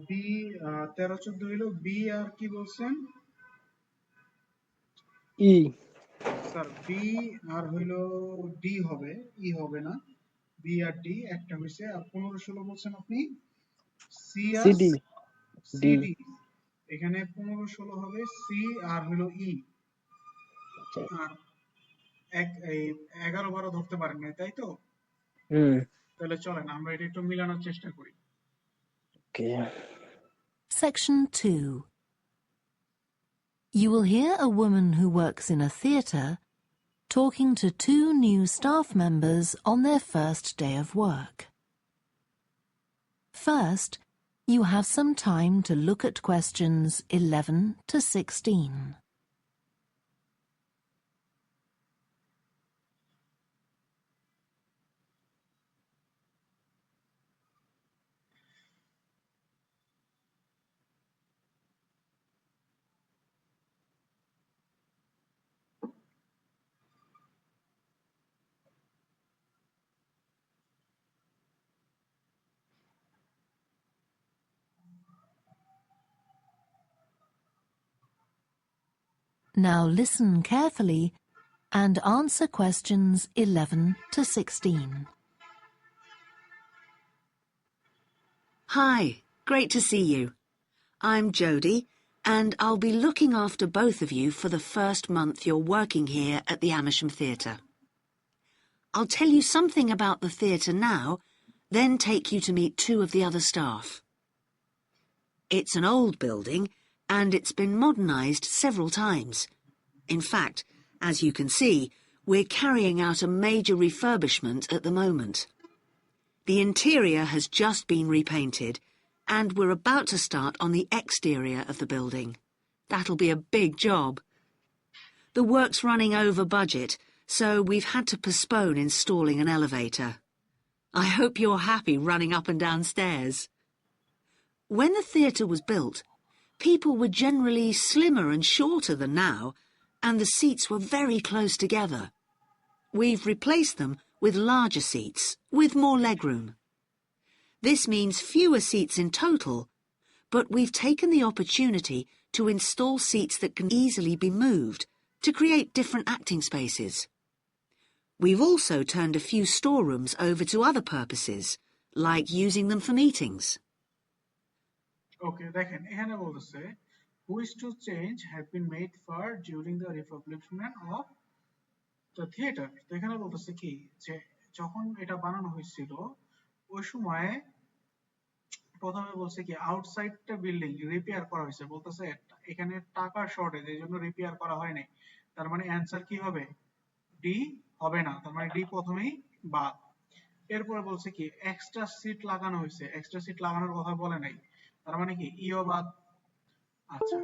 বি 13 14 হইলো বি আর কি বলছেন ই স্যার? বি আর হইলো ডি হবে, ই হবে না। বি আর ডি একটা হইছে। আর 15 16 বলছেন আপনি সি আর সিডি ডি সিডি। এখানে 15 16 হবে সি আর হইলো ই। আর এক এই 11 12 ধরতে পারেন নাই তাই তো? তাহলে চলেন আমরা এটা একটু মিলানোর চেষ্টা করি। ওকে Section 2. You will hear a woman who works in a theatre talking to 2 new staff members on their first day of work. First, you have some time to look at questions 11 to 16. Now listen carefully and answer questions 11 to 16. Hi, great to see you. I'm Jodie, and I'll be looking after both of you for the first month you're working here at the Amersham Theatre. I'll tell you something about the theatre now, then take you to meet 2 of the other staff. It's an old building and it's been modernised several times. In fact, as you can see, we're carrying out a major refurbishment at the moment. The interior has just been repainted and we're about to start on the exterior of the building. That'll be a big job. The work's running over budget, so we've had to postpone installing an elevator. I hope you're happy running up and down stairs. When the theatre was built, people were generally slimmer and shorter than now, and the seats were very close together. We've replaced them with larger seats, with more legroom. This means fewer seats in total, but we've taken the opportunity to install seats that can easily be moved to create different acting spaces. We've also turned a few storerooms over to other purposes, like using them for meetings. Okay, দেখেন এখানে বলতেছে which to change have been made for during the refurbishment of the theater. তো এখানে বলতেছে কি যে যখন এটা বানানো হয়েছিল ওই সময় প্রথমে বলছে কি আউটসাইডটা বিল্ডিং রিপেয়ার করা হয়েছে, বলতেছে এখানে টাকার শর্টেজ এই জন্য রিপেয়ার করা হয়নি। তার মানে অ্যান্সার কি হবে? ডি হবে না, তার মানে ডি প্রথমেই বাদ। এরপরে বলছে কি এক্সট্রা সিট লাগানো হয়েছে, এক্সট্রা সিট লাগানোর কথা বলে নাই, তার মানে কি ইও বাদ। আচ্ছা